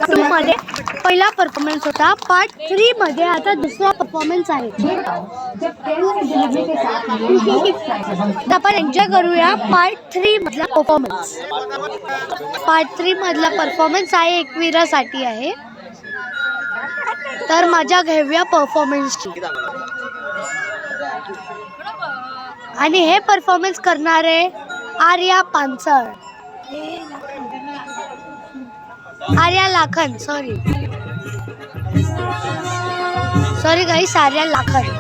2 मध्ये पहिला परफॉर्मन्स होता, पार्ट 3 मध्ये आता दुसरा परफॉर्मन्स आहे. आपण एन्जॉय करूया पार्ट 3 मधला परफॉर्मन्स. पार्ट 3 मधला परफॉर्मन्स आहे एकविरासाठी आहे, तर मजा घेऊया परफॉर्मन्सची. आणि हे परफॉर्मन्स करणारे आर्या पानसळ, आर्या लाखन, सॉरी गाईस, आर्या लाखन.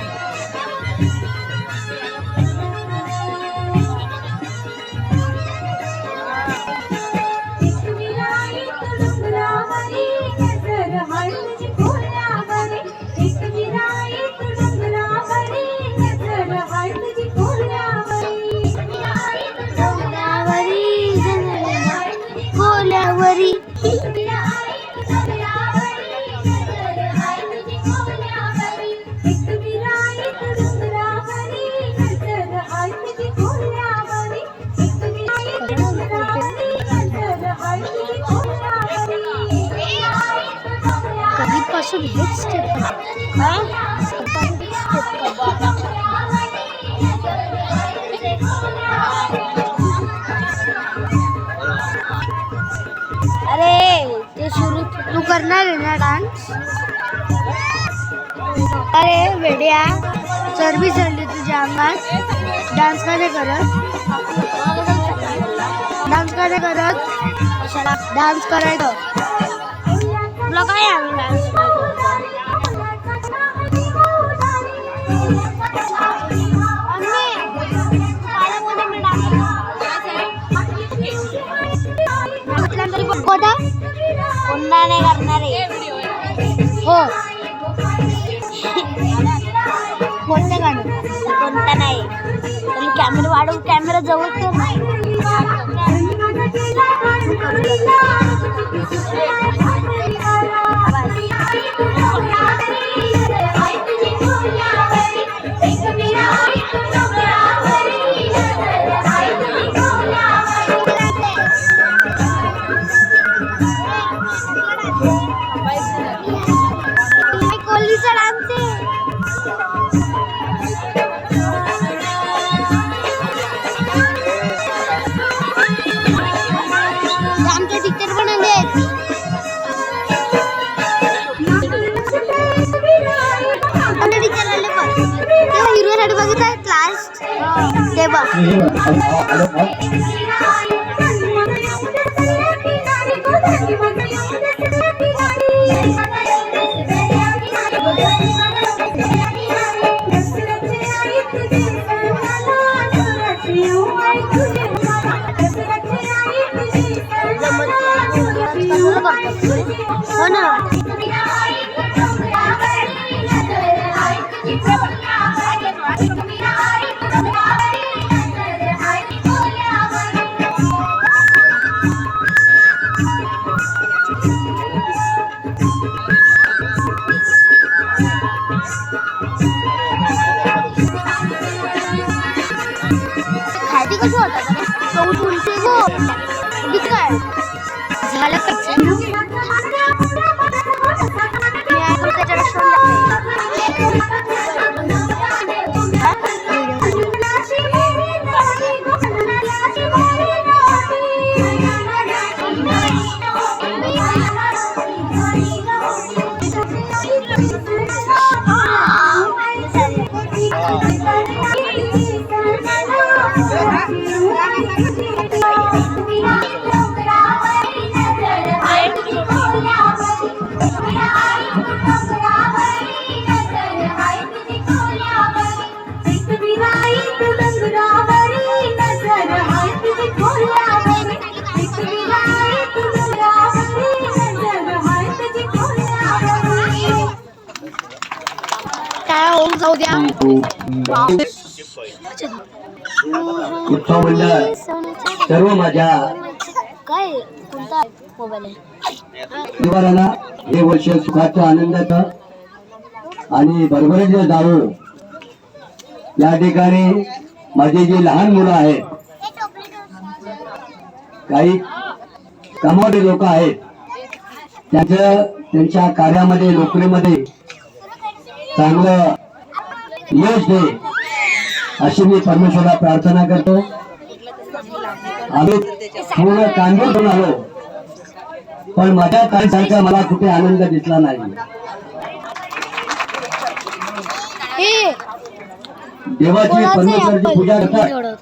कधीपासून हेच स्टेप अरे ते सुरू तू करणार आहे ना डान्स? अरे वेड्या, चरबी चढली तुझ्या अंगात. डान्स का नाही करत? डान्स का नाही करत? डान्स करायचं तुला काय आम्ही डान्स कोणता नाही करणार आहे. हो, कोणतं गाणं? कोणता नाही. कॅमेरा वाढवू, कॅमेरा जवळ कर. हो ना. खायची कशी होतात काय झालं जाऊ द्या. उत्सव मंडळ सर्व माझ्या काय कोणता मोबाईल परिवाराला हे वर्ष सुखाचं आनंदाचं आणि भरभराटीचं जावो. या ठिकाणी माझे जे लहान मुलं आहेत, काही कमावते लोक आहेत, त्यांच्या कार्यामध्ये नोकरीमध्ये चांगलं यश दे अशी मी परमेश्वराला प्रार्थना करतो. आम्ही पूर्ण कांदूर घेऊन आलो, पण माझ्या ताईसारखा मला कुठे आनंद दिसला नाही. देवाची परमेश्वराची पूजा करतात,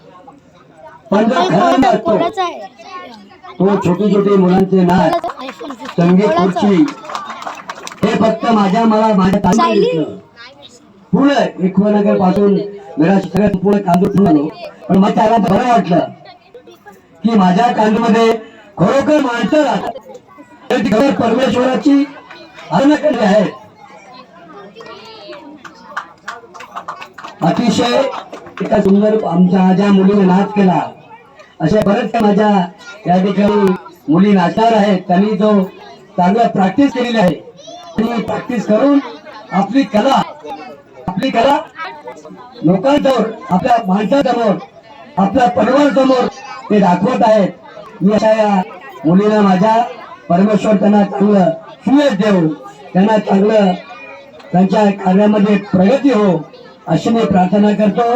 पण जो खरा आनंद असतो तो छोटी छोटी मुलांचे नाच, संगीत खुर्ची हे फक्त माझ्या ताईने दिसलं. पूर्ण एकवनगर पासून मेरा सगळ्यात पूर्ण कांदूर घेऊन आलो, पण मला त्याला बरं वाटलं की माझ्या कांदूरमध्ये खरोखर माणसं राहतात, तर ती खबर परमेश्वराची आराधना केली आहे. अतिशय एका सुंदर आमच्या ज्या मुलीने नाच केला, अशा बरेच माझ्या या ठिकाणी मुली नाचणार आहेत. त्यांनी जो चांगला प्रॅक्टिस केलेली आहे आणि प्रॅक्टिस करून आपली कला लोकांसमोर, आपल्या माणसासमोर, आपल्या परिवारासमोर ते दाखवत आहेत. मी अशा या मुलींना माझ्या परमेश्वर त्यांना चांगलं सुयश देऊ, त्यांना चांगलं त्यांच्या कार्यामध्ये प्रगती हो अशी मी प्रार्थना करतो.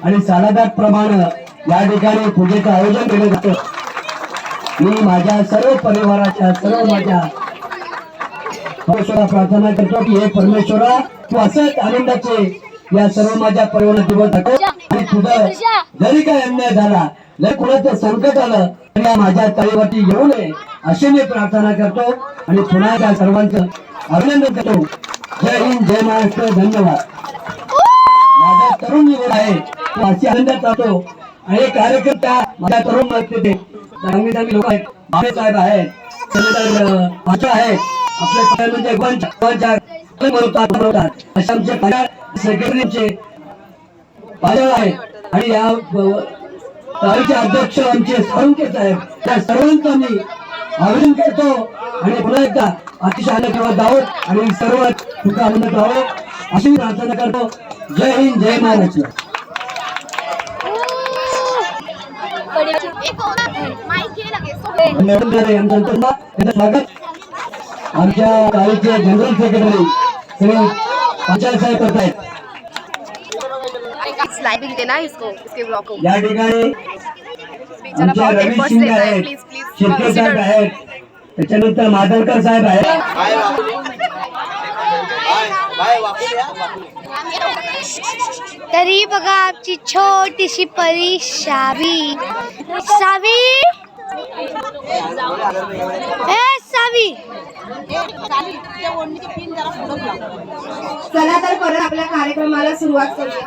आणि सालादात प्रमाणे या ठिकाणी पूजेचं आयोजन केलं जातं. मी माझ्या सर्व परिवाराच्या माझ्या परमेश्वराला प्रार्थना करतो की हे परमेश्वरा तू असंच आनंदाचे या सर्व माझ्या परिवाराला दिवस दाखव. आणि तुझं जरी काही अन्याय झाला, जर कोणाचं संकट आलं तरी या माझ्या तळीवरती येऊ नये अशी मी प्रार्थना करतो. आणि पुन्हा त्या सर्वांचं अभिनंदन करतो. जय हिंद, जय महाराष्ट्र, धन्यवाद. माझा तरुण निवड आहे, तो अशी आनंदात राहतो. आणि हे कार्यकर्ता माझ्या तरुण चांगली चांगली लोक आहेत, बाबे साहेब आहेत, भाषा आहेत, आपले म्हणजे बनवतात अशा आमचे सेक्रेटरीचे पाजळ आहेत. आणि या तारीचे अध्यक्ष आमचे साळुंके साहेब, त्या सर्वांचं मी अभिनंदन करतो. आणि पुन्हा एकदा अतिशय आनंद आहोत आणि सर्व सुख आनंदात राहावं अशी प्रार्थना करतो. जय हिंद, जय महाराष्ट्र. स्वागत आमच्या गाडीचे जनरल सेक्रेटरी श्री पंचायत साहेब करत आहेत. या ठिकाणी आमचे रवी सिंग आहेत, शिर्के साहेब आहेत, त्याच्यानंतर मादलकर साहेब आहेत. तरी बघा आमची छोटीशी परी सावी. चला तर परत आपल्या कार्यक्रमाला सुरुवात करूया.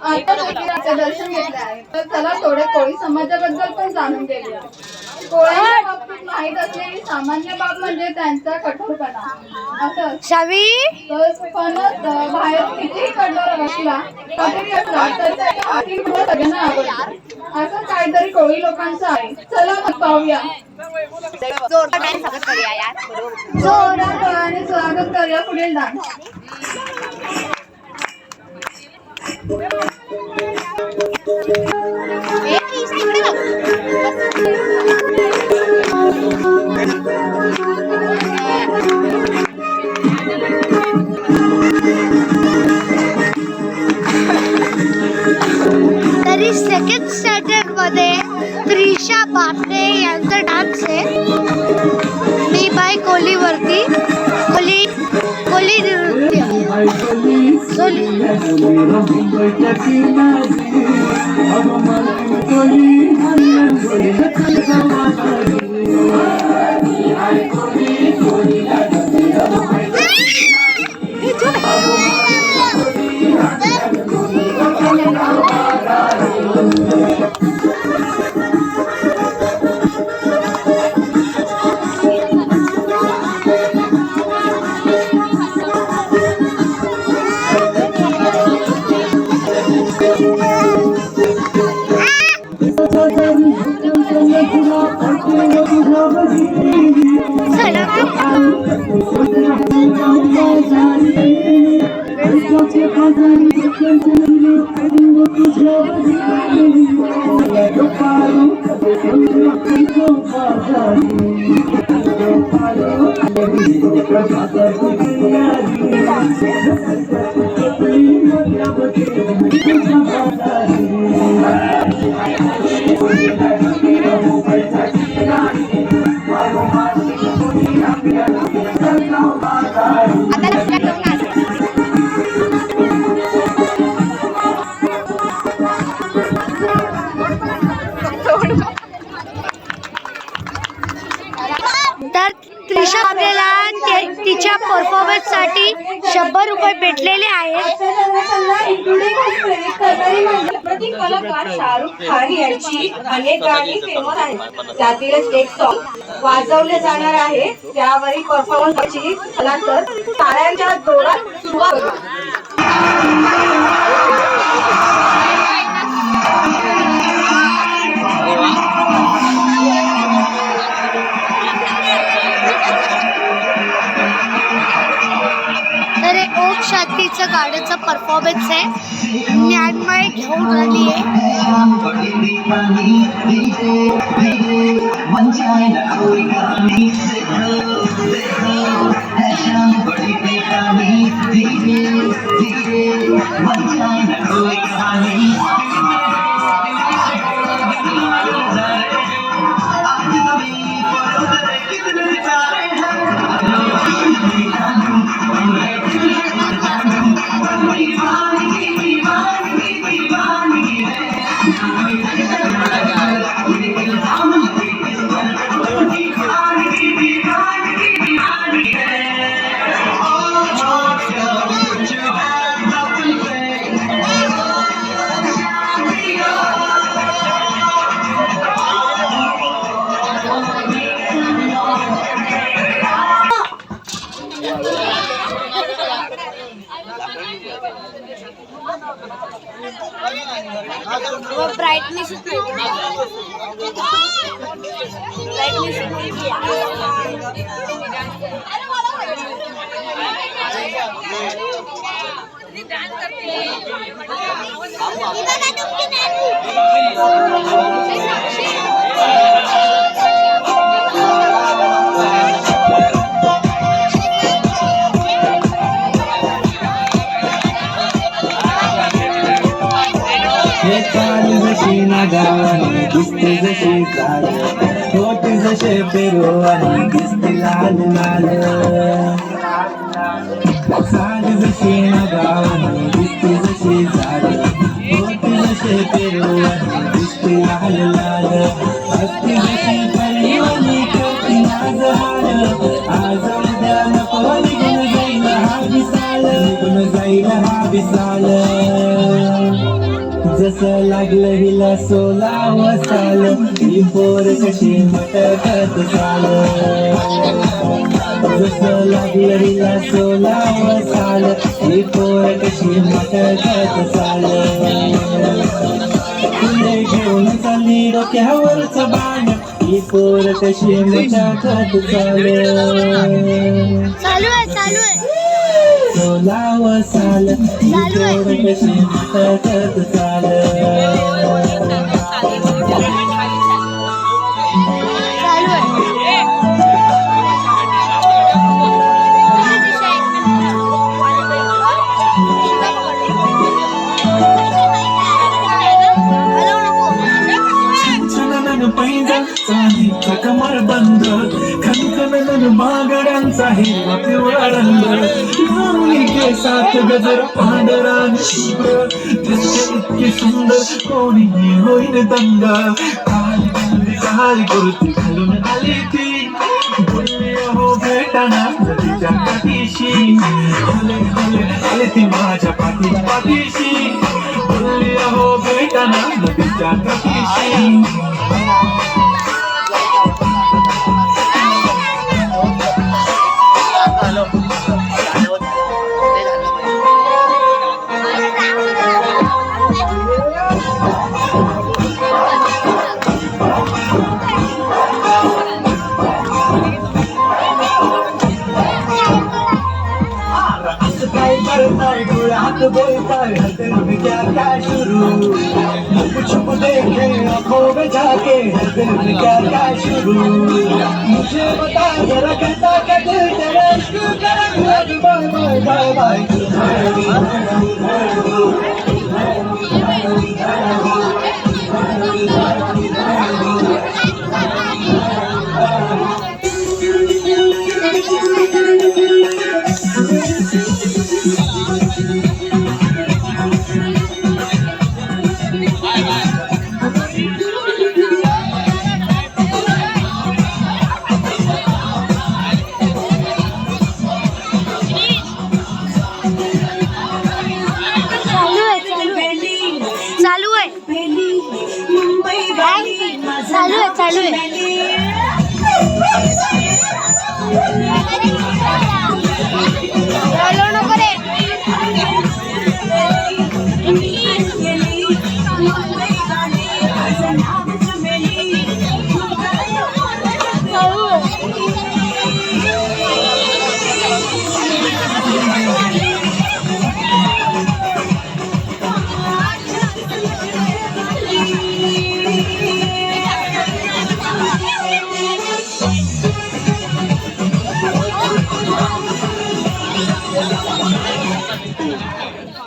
आता ज्योतिराचं दर्शन घेतलं आहे, तर चला थोडे कोळी समाजाबद्दल पण जाणून घेऊया. कोळ्यांच्या बाबतीत माहीत असलेली सामान्य बाब म्हणजे त्यांचा कठोरपणा. असं पण बाहेर किती कठोर असला तर त्याच्या आतील गुण सगळ्यांना आवडतात. असं काहीतरी कोळी लोकांचं आहे. चला मग पाहूया. जोरात आणि स्वागत करूया पुढील डान्स. तरी सेकंड स्टँडर्ड मध्ये त्रिशा बापणे यांचा डान्स आहे. मी बाय कोलीवरती कोली नृत्य. चला तर त्रिशा आपल्याला तिच्या परफॉर्मन्स साठी 100 रुपये भेटलेले आहेत. प्रति कलाकार शाहरुख खान यांची अनेक गाणी फेमस आहेत. त्यातीलच एक सॉन्ग वाजवले जाणार आहे. त्यावरील परफॉर्मन्सची चला तर टाळ्यांच्या जोरात सुरुवात करूया. तर हे ओम शांतीचं गाण्याचं परफॉर्मन्स आहे. ज्ञानमय घेऊन आली ब्राइटनेस गावाने दिसते जशी झाड मोठी जसे पेरू आणि दिसते लाल लाल साड जशी गावाने दिसते जशी झाड मोठी जसे पेरू आणि दिसते लाल लाल असते जशी परिवानी करते आज हाल आज उद्या नको निघून जाईल हा विसाल निघून जाईल हा विसाल जसं लागलं हिला 16 साल ही पोर कशी मटकत चाल जसं लागलं हिला 16 साल ही पोर कशी मटकत चाल फुले घेऊन चालली डोक्यावरच बाण ही पोर कशी मटकत चाल चालू आहे 16 साल ही पोर कशी मटकत चाल चांदीचा कमर बंद खनखन बागड्यांचा हिरवा पिवळा रंग लावणी केसात गजर पांढरान शुभ्र दिसते इतकी सुंदर कोणीही होईन दंग काळी कुर्ती घालून आली ती बोलली अहो भेटाना नदीच्या काठीशी आले ती माझ्या पाठीशी बोलली अहो भेटाना नदीच्या काठीशी बात बोलता है दिल में क्या क्या शुरू, छुप छुप देखे आंखों में जाके है दिल में क्या क्या शुरू, मुझे बता जरा कहता क्या दिल तेरा इश्क करें, बाय बाय बाय बाय।